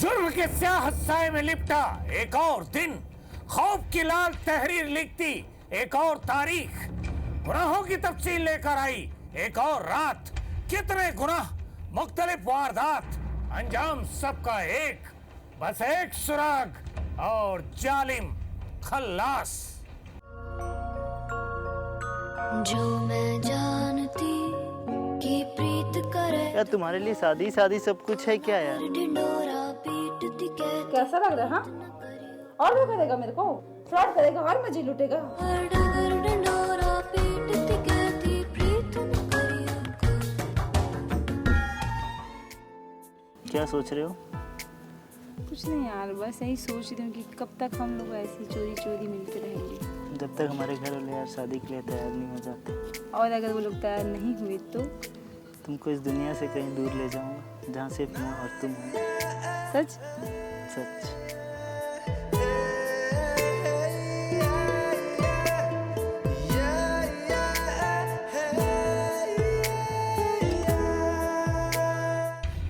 जुर्म के स्याह साए में लिपटा एक और दिन, खौफ की लाल तहरीर लिखती एक और तारीख, गुनाहों की तफसील लेकर आई एक और रात। कितने गुनाह, मुख्तलिफ वारदात, अंजाम सबका एक, बस एक सुराग और जालिम खल्लास। जो मैं जानती कि प्रीत करे यार तुम्हारे लिए शादी शादी सब कुछ है क्या यार? ढिंडोरा पीटती कैसा लग रहा है? और क्या करेगा मेरे को? फ्रॉड करेगा और मजे लूटेगा। ढिंडोरा पीटती कहती प्रीत न करियो। क्या सोच रहे हो? कुछ नहीं यार, बस यही सोच रही हूँ कि कब तक हम लोग ऐसे चोरी चोरी मिलते रहेंगे। जब तक हमारे घर वाले यार शादी के लिए तैयार नहीं हो जाते। और अगर वो लोग तैयार नहीं हुए तो? तुमको इस दुनिया से कहीं दूर ले जाऊंगा जहाँ सिर्फ मैं और तुम हो। सच? सच।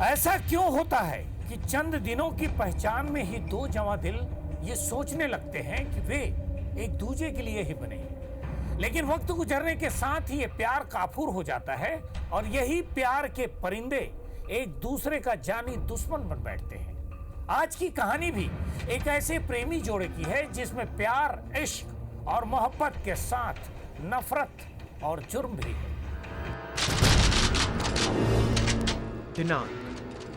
ऐसा क्यों होता है कि चंद दिनों की पहचान में ही दो जवां दिल ये सोचने लगते हैं कि वे एक दूसरे के लिए ही बने हैं, लेकिन वक्त गुजरने के साथ ही ये प्यार काफूर हो जाता है और यही प्यार के परिंदे एक दूसरे का जानी दुश्मन बन बैठते हैं। आज की कहानी भी एक ऐसे प्रेमी जोड़े की है जिसमें प्यार, इश्क और मोहब्बत के साथ नफरत और जुर्म भी है। दिनांक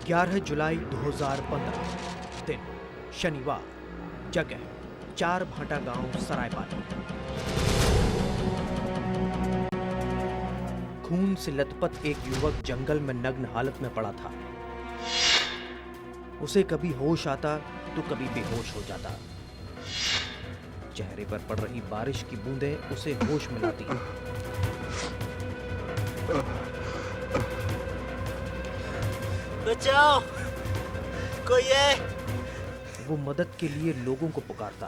11 जुलाई 2015, दिन शनिवार, जगह 4 भाटा गांव, सरायपाली। खून से लथपथ एक युवक जंगल में नग्न हालत में पड़ा था। उसे कभी होश आता तो कभी बेहोश हो जाता। चेहरे पर पड़ रही बारिश की बूंदें उसे होश में लाती। बचाओ, कोई है? वो मदद के लिए लोगों को पुकारता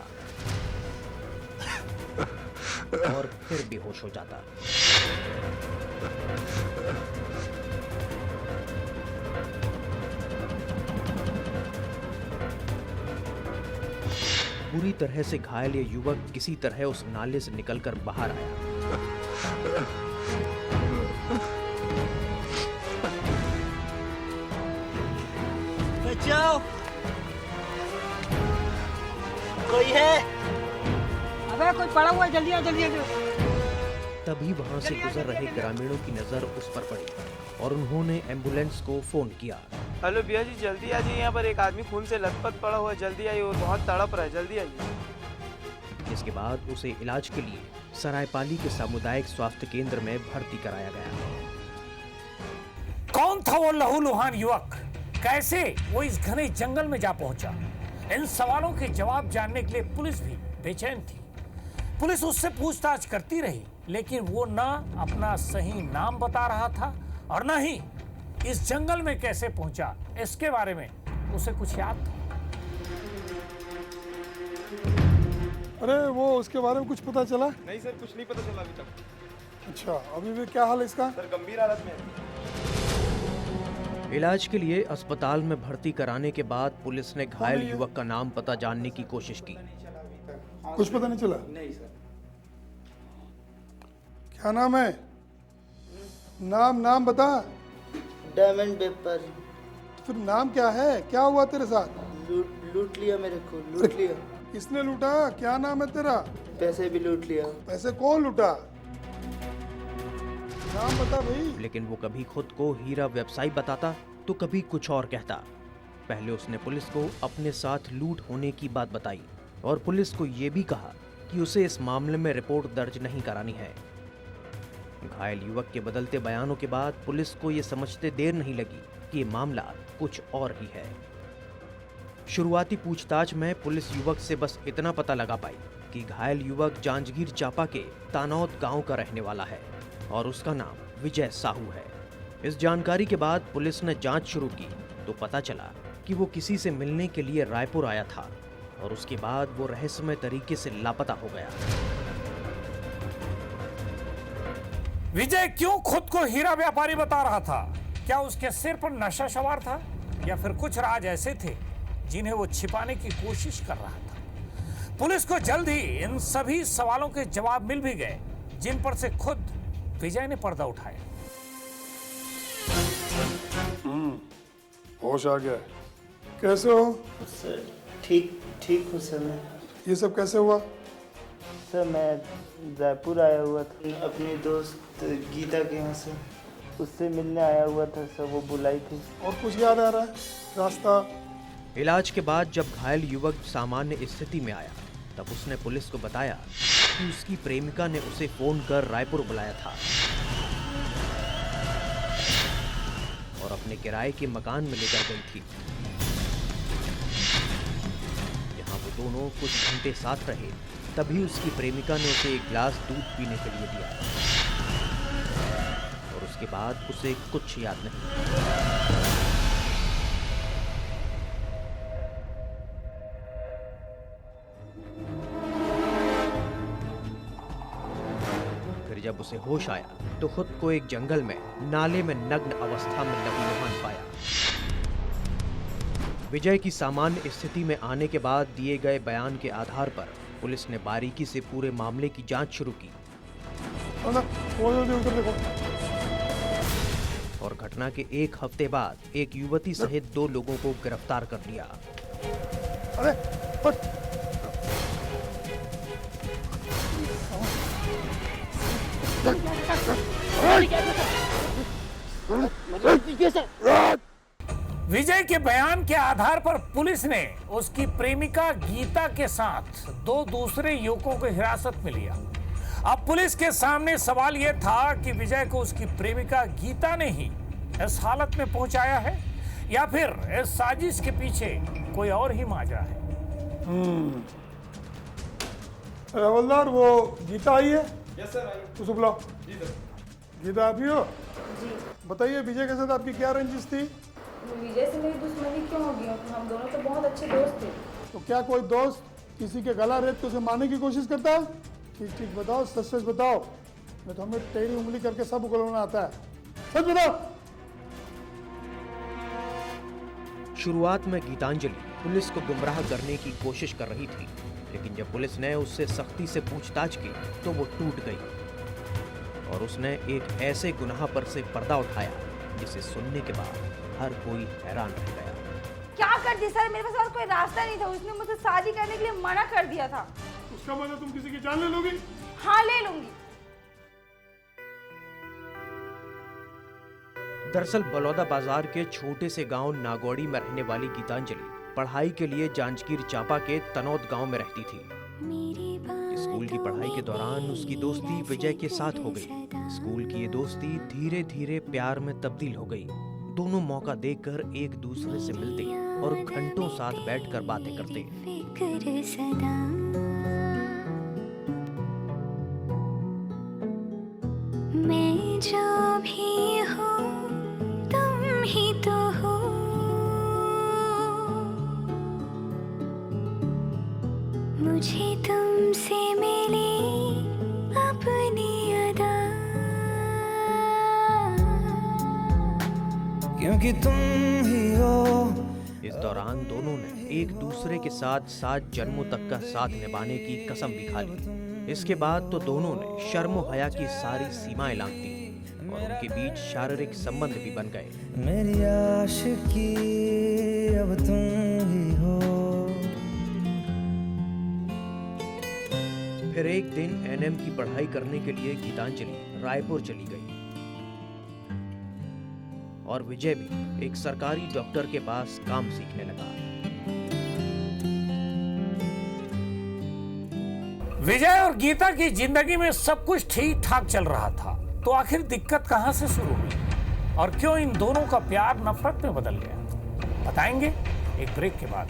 और फिर बेहोश हो जाता। बुरी तरह से घायल ये युवक किसी तरह उस नाले से निकलकर बाहर आया। बचाओ, कोई है? अबे कोई पड़ा हुआ है, जल्दी आ जल्दी आ। तभी वहां से गुजर रहे ग्रामीणों की नजर उस पर पड़ी और उन्होंने एम्बुलेंस को फोन किया। हेलो भैया जी, जल्दी आ जाइए, यहाँ पर एक आदमी खून से लथपथ पड़ा हुआ है, जल्दी आइए, वो बहुत तड़प रहा है, जल्दी आइए। इसके बाद उसे इलाज के लिए सरायपाली के सामुदायिक स्वास्थ्य केंद्र में भर्ती कराया गया। कौन था वो लहूलुहान युवक? कैसे वो इस घने जंगल में जा पहुंचा? इन सवालों के जवाब जानने के लिए पुलिस भी बेचैन थी। पुलिस उससे पूछताछ करती रही, लेकिन वो ना अपना सही नाम बता रहा था और ना ही इस जंगल में कैसे पहुंचा इसके बारे में उसे कुछ याद था। अरे वो उसके बारे में कुछ पता चला? नहीं सर, कुछ नहीं पता चला अभी तक। अच्छा, अभी भी क्या हाल है इसका? सर गंभीर हालत में है। इलाज के लिए अस्पताल में भर्ती कराने के बाद पुलिस ने घायल युवक का नाम पता जानने की कोशिश की। कुछ पता नहीं चला? नहीं सर। क्या नाम है? नाम बता। Diamond paper. तो फिर नाम क्या है? क्या हुआ तेरे साथ? लूट लिया मेरे को, लूट लिया। किसने लूटा? क्या नाम है तेरा? पैसे भी लूट लिया। पैसे कौन लूटा? नाम बता भाई। लेकिन वो कभी खुद को हीरा व्यवसायी बताता तो कभी कुछ और कहता। पहले उसने पुलिस को अपने साथ लूट होने की बात बताई और पुलिस को ये भी कहा कि उसे इस मामले में रिपोर्ट दर्ज नहीं करानी है। घायल युवक के बदलते बयानों के बाद पुलिस को ये समझते देर नहीं लगी कि ये मामला कुछ और ही है। शुरुआती पूछताछ में पुलिस युवक से बस इतना पता लगा पाई कि घायल युवक जांजगीर चांपा के तानौत गांव का रहने वाला है और उसका नाम विजय साहू है। इस जानकारी के बाद पुलिस ने जांच शुरू की तो पता चला कि वो किसी से मिलने के लिए रायपुर आया था और उसके बाद वो रहस्यमय तरीके से लापता हो गया। विजय क्यों खुद को हीरा व्यापारी बता रहा था? क्या उसके सिर पर नशा सवार था या फिर कुछ राज ऐसे थे जिन्हें वो छिपाने की कोशिश कर रहा था। पुलिस को जल्द ही इन सभी सवालों के जवाब मिल भी गए, जिन पर से खुद विजय ने पर्दा उठाया। होश आ गया है। कैसे हो? सर ठीक हूँ सर। मैं ये सब कैसे हुआ? सर मैं जयपुर आया हुआ था अपनी दोस्त गीता के यहाँ से, उससे मिलने आया हुआ था सर, वो बुलाई थी। और कुछ याद आ रहा है? रास्ता? इलाज के बाद जब घायल युवक सामान्य स्थिति में आया तब उसने पुलिस को बताया कि उसकी प्रेमिका ने उसे फोन कर रायपुर बुलाया था और अपने किराए के मकान में लेकर गई थी। यहाँ वो दोनों कुछ घंटे साथ रहे, तभी उसकी प्रेमिका ने उसे एक गिलास दूध पीने के लिए दिया और उसके बाद उसे कुछ याद नहीं। जब उसे होश आया तो खुद को एक जंगल में नाले में नग्न अवस्था में लहूलुहान पाया। विजय की सामान्य स्थिति में आने के बाद दिए गए बयान के आधार पर पुलिस ने बारीकी से पूरे मामले की जांच शुरू की और घटना के एक हफ्ते बाद एक युवती सहित 2 लोगों को गिरफ्तार कर लिया। अरे विजय के बयान के आधार पर पुलिस ने उसकी प्रेमिका गीता के साथ 2 दूसरे युवकों को हिरासत में लिया। अब पुलिस के सामने सवाल यह था कि विजय को उसकी प्रेमिका गीता ने ही इस हालत में पहुंचाया है या फिर इस साजिश के पीछे कोई और ही माजरा है। हवलदार, वो गीता आई है? यस सर, उसको बुलाओ। जी सर। गीता आप ही हो? जी। बताइए, विजय के साथ आपकी क्या रंजिश थी? विजय से मेरी दुश्मनी क्यों होगी? हम दोनों तो बहुत अच्छे दोस्त थे। तो क्या कोई दोस्त किसी के गला रेत के उसे मारने की कोशिश करता है? ठीक बताओ, सच सच बताओ, नहीं तो हमें टेढ़ी उंगली करके सब उगलवाना आता है। सच बताओ। शुरुआत में गीतांजलि पुलिस को गुमराह करने की कोशिश कर रही थी, लेकिन जब पुलिस ने उससे सख्ती से पूछताछ की तो वो टूट गई और उसने एक ऐसे गुनाह पर से पर्दा उठाया जिसे सुनने के बाद हर कोई हैरान रह गया। क्या कर दी सर? मेरे पास और कोई रास्ता नहीं था। उसने मुझसे शादी करने के लिए मना कर दिया था। उसका मतलब तुम किसी की जान ले लोगी? हाँ, ले लूंगी। दरअसल बलौदा बाजार के छोटे से गांव नागौड़ी में रहने वाली गीतांजलि पढ़ाई के लिए जांजगीर चांपा के तनौद गांव में रहती थी। स्कूल की पढ़ाई के दौरान उसकी दोस्ती विजय के साथ हो गई। स्कूल की ये दोस्ती धीरे धीरे प्यार में तब्दील हो गई। दोनों मौका देखकर एक दूसरे से मिलते और घंटों साथ बैठकर बातें करते। मैं जो भी हूँ तुम ही तो हो, मुझे तुमसे मिली अपनी अदा, क्योंकि तुम ही हो। इस दौरान दोनों ने एक दूसरे के साथ 7 जन्मों तक का साथ निभाने की कसम भी खा ली। इसके बाद तो दोनों ने शर्म और हया की सारी सीमाएं लांघ दी और उनके बीच शारीरिक संबंध भी बन गए। मेरी आशिकी अब तुम ही हो। फिर एक दिन एनएम की पढ़ाई करने के लिए गीतांजलि रायपुर चली गई और विजय भी एक सरकारी डॉक्टर के पास काम सीखने लगा। विजय और गीता की जिंदगी में सब कुछ ठीक ठाक चल रहा था, तो आखिर दिक्कत कहां से शुरू हुई और क्यों इन दोनों का प्यार नफरत में बदल गया, बताएंगे एक ब्रेक के बाद।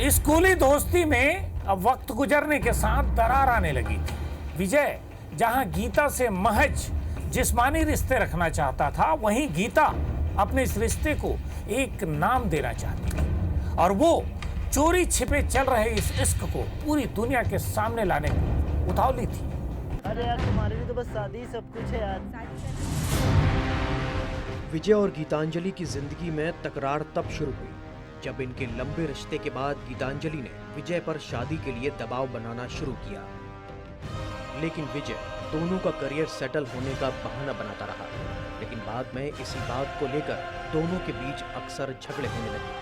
स्कूली दोस्ती में अब वक्त गुजरने के साथ दरार आने लगी थी। विजय जहां गीता से महज जिस्मानी रिश्ते रखना चाहता था, वहीं गीता अपने इस रिश्ते को एक नाम देना चाहती थी और वो चोरी छिपे चल रहे इस इश्क को पूरी दुनिया के सामने लाने को उतावली थी। अरे यार तुम्हारे लिए तो बस शादी ही सब कुछ है यार। विजय और गीतांजलि की जिंदगी में तकरार तब शुरू हुई जब इनके लंबे रिश्ते के बाद गीतांजलि ने विजय पर शादी के लिए दबाव बनाना शुरू किया। लेकिन विजय दोनों का करियर सेटल होने का बहाना बनाता रहा। लेकिन बाद में इसी बात को लेकर दोनों के बीच अक्सर झगड़े होने लगे।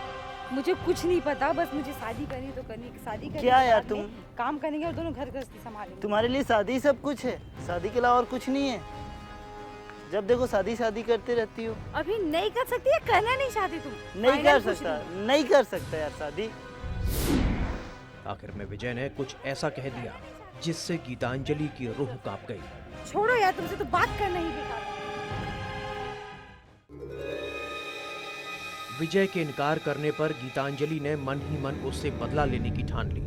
मुझे कुछ नहीं पता, बस मुझे शादी करनी तो करनी, शादी करनी क्या के यार बाद तुम? में काम करेंगे और दोनों घर गृहस्थी संभालेंगे। तुम्हारे लिए शादी ही सब कुछ है, शादी के अलावा और कुछ नहीं है। जब देखो शादी शादी करते रहती हो। अभी नहीं कर सकती या करना नहीं चाहती तुम? नहीं Final कर कुछ सकता, नहीं। नहीं कर सकता यार शादी। आखिर में विजय ने कुछ ऐसा कह दिया जिससे गीतांजलि की रूह कांप गई। छोड़ो यार, तुमसे तो बात करना ही बेकार है। विजय के इनकार करने पर गीतांजलि ने मन ही मन उससे बदला लेने की ठान ली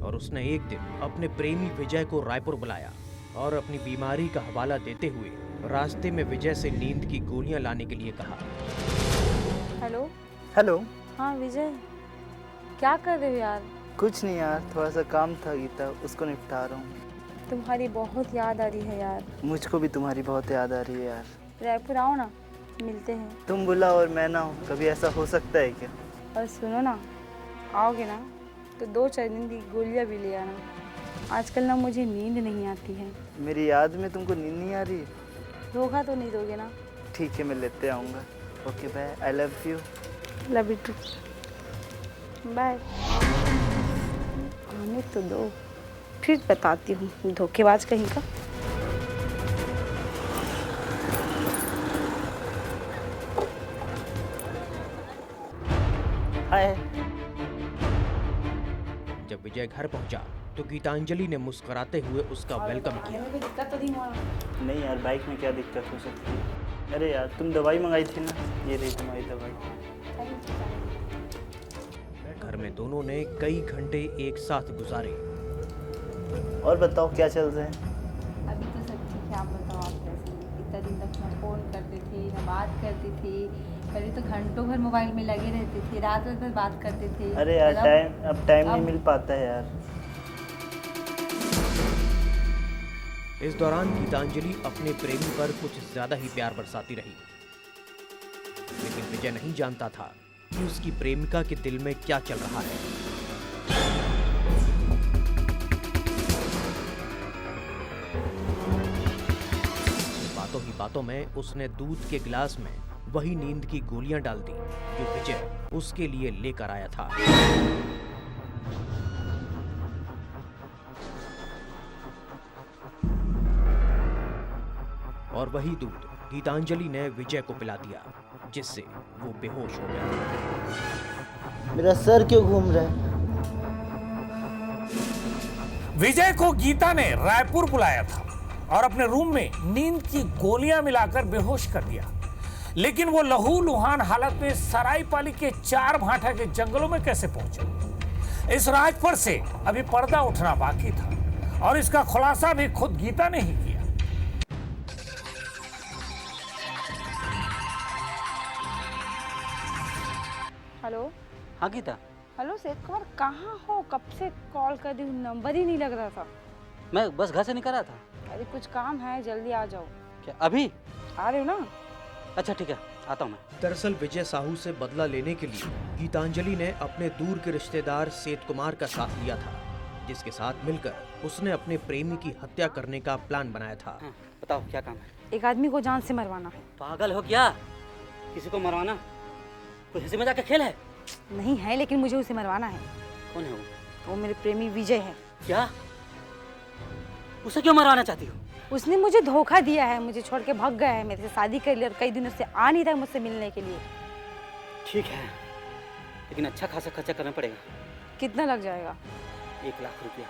और उसने एक दिन अपने प्रेमी विजय को रायपुर बुलाया और अपनी बीमारी का हवाला देते हुए रास्ते में विजय से नींद की गोलियां लाने के लिए कहा। हेलो। हेलो। हाँ विजय, क्या कर रहे हो यार? कुछ नहीं यार, थोड़ा सा काम था गीता, उसको निपटा रहा हूँ। तुम्हारी बहुत याद आ रही है यार। मुझको भी तुम्हारी बहुत याद आ रही है यार। रायपुर आओ ना, मिलते हैं। तुम बुला और मैं ना हूँ, कभी ऐसा हो सकता है क्या? और सुनो ना, आओगे ना तो 2-4 दिन की गोलियां भी ले आना। आजकल ना मुझे नींद नहीं आती है। मेरी याद में तुमको नींद नहीं आ रही है? धोखा तो नहीं दोगे ना? ठीक है, मैं लेते आऊँगा। Okay bye, I love you. Love you too. Bye. आने तो दो, फिर बताती हूँ। धोखेबाज कहीं का। हाय। जब विजय घर पहुंचा तो गीतांजलि ने मुस्कुराते हुए उसका वेलकम किया। कोई दिक्कत तो नहीं हुआ? नहीं यार, बाइक में क्या दिक्कत हो सकती है? अरे यार, तुम दवाई मंगाई थी ना, ये रही तुम्हारी दवाई। घर में दोनों ने कई घंटे एक साथ गुजारे। और बताओ क्या चल रहा है? अभी तो सब ठीक है, आप बताओ आप कैसे? इतना दिन तक ना फ़ोन करते थे ना बात करते थे। पहले तो घंटों भर मोबाइल में लगे रहते थे, रात भर बात करते थे। अरे यार, अब टाइम नहीं अब- मिल पाता है यार। इस दौरान गीतांजलि अपने प्रेमी पर कुछ ज्यादा ही प्यार बरसाती रही। लेकिन विजय नहीं जानता था कि उसकी प्रेमिका के दिल में क्या चल रहा है। बातों ही बातों में उसने दूध के गिलास में वही नींद की गोलियां डाल दी जो विजय उसके लिए लेकर आया था। और वही दूध गीतांजलि ने विजय को पिला दिया जिससे वो बेहोश हो गया। मेरा सर क्यों घूम रहा है? विजय को गीता ने रायपुर बुलाया था और अपने रूम में नींद की गोलियां मिलाकर बेहोश कर दिया। लेकिन वो लहूलुहान हालत में सरायपाली के 4 भाटा के जंगलों में कैसे पहुंचे? इस राज पर से अभी पर्दा उठना बाकी था और इसका खुलासा भी खुद गीता ने ही किया। हेलो। हाँ गीता। हेलो सेठ कुमार, कहाँ हो? कब से कॉल कर दी हूँ, नंबर ही नहीं लग रहा था। मैं बस घर से निकल रहा था। अरे कुछ काम है, जल्दी आ जाओ। क्या अभी? आ रहे हो ना? अच्छा ठीक है, आता हूँ मैं। दरअसल विजय साहू से बदला लेने के लिए गीतांजलि ने अपने दूर के रिश्तेदार सेठ कुमार का साथ लिया था, जिसके साथ मिलकर उसने अपने प्रेमी की हत्या करने का प्लान बनाया था। हाँ, बताओ क्या काम है? एक आदमी को जान से मरवाना। पागल हो क्या? किसी को मरवाना कोई हंसी मजाक का खेल है? नहीं है, लेकिन मुझे उसे मरवाना है। कौन है वो? वो मेरे प्रेमी विजय है। क्या? उसे क्यों मरवाना चाहती हो? उसने मुझे धोखा दिया है, मुझे छोड़ के भाग गया है, मेरे से शादी कर लिया और कई दिनों से आ नहीं रहा मुझसे मिलने के लिए। ठीक है, लेकिन अच्छा खासा खर्चा करना पड़ेगा। कितना लग जाएगा? 1 लाख रुपया।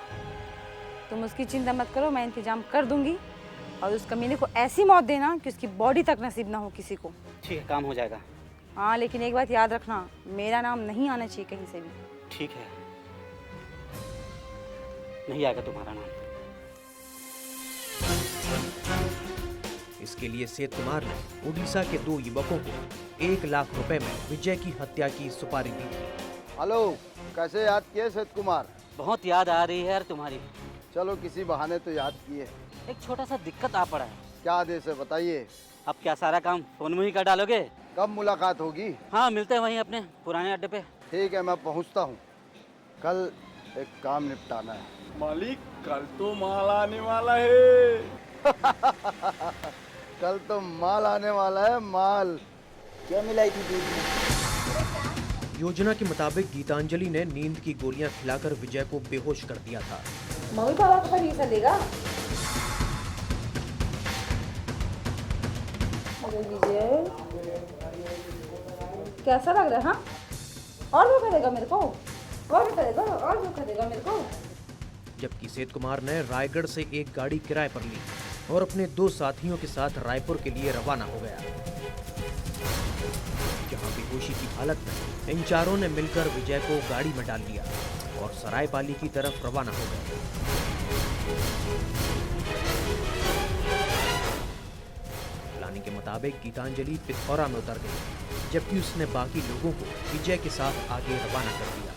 तुम उसकी चिंता मत करो, मैं इंतजाम कर दूंगी और उस कमीने को ऐसी मौत देना कि उसकी बॉडी तक नसीब ना हो किसी को। ठीक है, काम हो जाएगा। हाँ, लेकिन एक बात याद रखना, मेरा नाम नहीं आना चाहिए कहीं से भी। ठीक है, नहीं आएगा तुम्हारा नाम। इसके लिए सेठ कुमार ने उड़ीसा के 2 युवकों को 1 लाख रुपए में विजय की हत्या की सुपारी दी थी। हेलो, कैसे याद किए सैयद कुमार? बहुत याद आ रही है यार तुम्हारी। चलो किसी बहाने तो याद किए। एक छोटा सा दिक्कत आ पड़ा है। क्या आदेश है बताइए। अब क्या सारा काम फोन में ही कर डालोगे? कब मुलाकात होगी? हाँ, मिलते हैं वहीं अपने पुराने अड्डे पे। ठीक है, मैं पहुंचता हूँ। कल एक काम निपटाना है। मालिक, कल तो माल आने वाला है। कल तो माल आने वाला है, माल। क्या मिलाई थी दूध में? योजना के मुताबिक गीतांजलि ने नींद की गोलियां खिलाकर विजय को बेहोश कर दिया था। मम्मी पापा को पैसा देगा? अरे विजय, कैसा लग रहा है? हाँ, और धोखा देगा मेरे को, और धोखा देगा, और धोखा देगा मेरे को। जबकि सैयद कुमार ने रायगढ़ से एक गाड़ी किराए पर ली और अपने 2 साथियों के साथ रायपुर के लिए रवाना हो गया, जहां बेहोशी की हालत में इन चारों ने मिलकर विजय को गाड़ी में डाल लिया और सरायपाली की तरफ रवाना हो गए। प्लानिंग के मुताबिक गीतांजलि पिथौरा में उतर गई, जबकि उसने बाकी लोगों को विजय के साथ आगे रवाना कर दिया।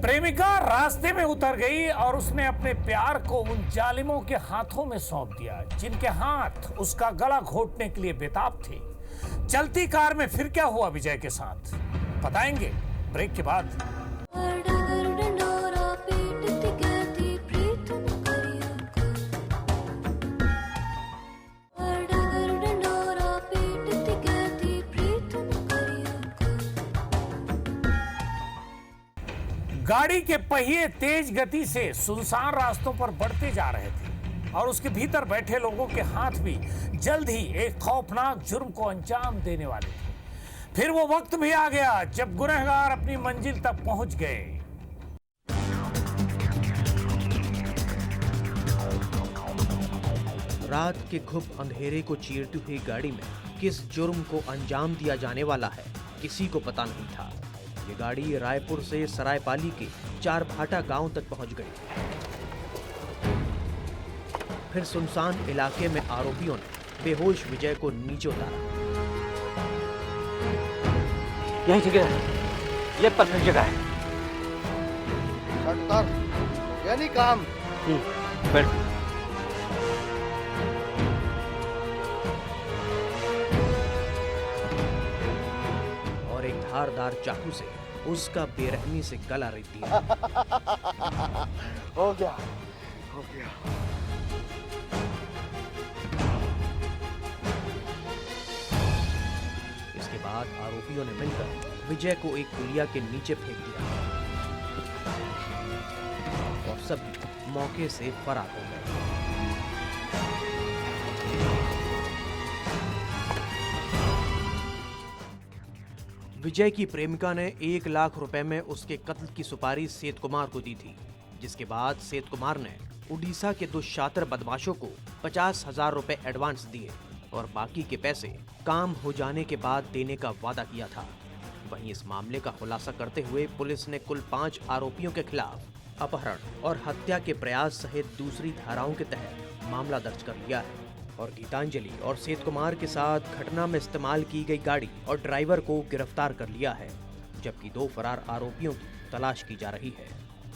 प्रेमिका रास्ते में उतर गई और उसने अपने प्यार को उन जालिमों के हाथों में सौंप दिया, जिनके हाथ उसका गला घोटने के लिए बेताब थे। चलती कार में फिर क्या हुआ विजय के साथ, बताएंगे ब्रेक के बाद। गाड़ी के पहिए तेज गति से सुनसान रास्तों पर बढ़ते जा रहे थे और उसके भीतर बैठे लोगों के हाथ भी जल्द ही एक खौफनाक जुर्म को अंजाम देने वाले थे। फिर वो वक्त भी आ गया जब गुनहगार अपनी मंजिल तक पहुंच गए। रात के घुप अंधेरे को चीरती हुई गाड़ी में किस जुर्म को अंजाम दिया जाने वाला है, किसी को पता नहीं था। ये गाड़ी रायपुर से सरायपाली के चारभाटा गांव तक पहुंच गई। फिर सुनसान इलाके में आरोपियों ने बेहोश विजय को नीचे उतारा। यही जगह है, ये परफेक्ट जगह है। यानी काम। बैठ। और एक धारदार चाकू से उसका बेरहमी से गला रेत दिया। हो गया, हो गया। इसके बाद आरोपियों ने मिलकर विजय को एक पुलिया के नीचे फेंक दिया और सभी मौके से फरार हो गए। विजय की प्रेमिका ने 1 लाख रुपए में उसके कत्ल की सुपारी सैयद कुमार को दी थी, जिसके बाद सैयद कुमार ने उड़ीसा के 2 शातिर बदमाशों को 50,000 रुपए एडवांस दिए और बाकी के पैसे काम हो जाने के बाद देने का वादा किया था। वहीं इस मामले का खुलासा करते हुए पुलिस ने कुल 5 आरोपियों के खिलाफ अपहरण और हत्या के प्रयास सहित दूसरी धाराओं के तहत मामला दर्ज कर लिया है और गीतांजलि और सैयद कुमार के साथ घटना में इस्तेमाल की गई गाड़ी और ड्राइवर को गिरफ्तार कर लिया है, जबकि 2 फरार आरोपियों की तलाश की जा रही है।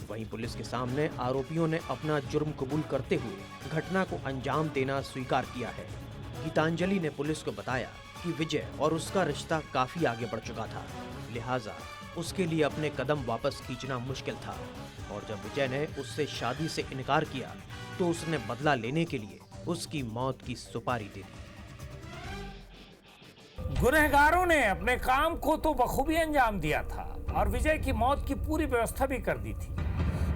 वहीं पुलिस के सामने आरोपियों ने अपना जुर्म कबूल करते हुए घटना को अंजाम देना स्वीकार किया है। गीतांजलि ने पुलिस को बताया कि विजय और उसका रिश्ता काफी आगे बढ़ चुका था, लिहाजा उसके लिए अपने कदम वापस खींचना मुश्किल था और जब विजय ने उससे शादी से इनकार किया तो उसने बदला लेने के लिए उसकी मौत की सुपारी दे दी। गुनहगारों ने अपने काम को तो बखूबी अंजाम दिया था और विजय की मौत की पूरी व्यवस्था भी कर दी थी,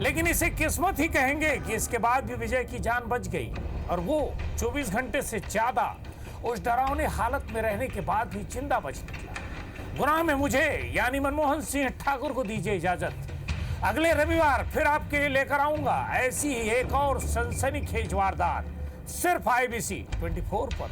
लेकिन इसे किस्मत ही कहेंगे कि इसके बाद भी विजय की जान बच गई और वो 24 घंटे से ज्यादा उस डरावनी हालत में रहने के बाद भी जिंदा बच निकला। गुनाह में मुझे यानी मनमोहन सिंह ठाकुर को दीजिए इजाजत। अगले रविवार फिर आपके लिए लेकर आऊंगा ऐसी ही एक और सनसनीखेज वारदात, सिर्फ IBC 24 पर।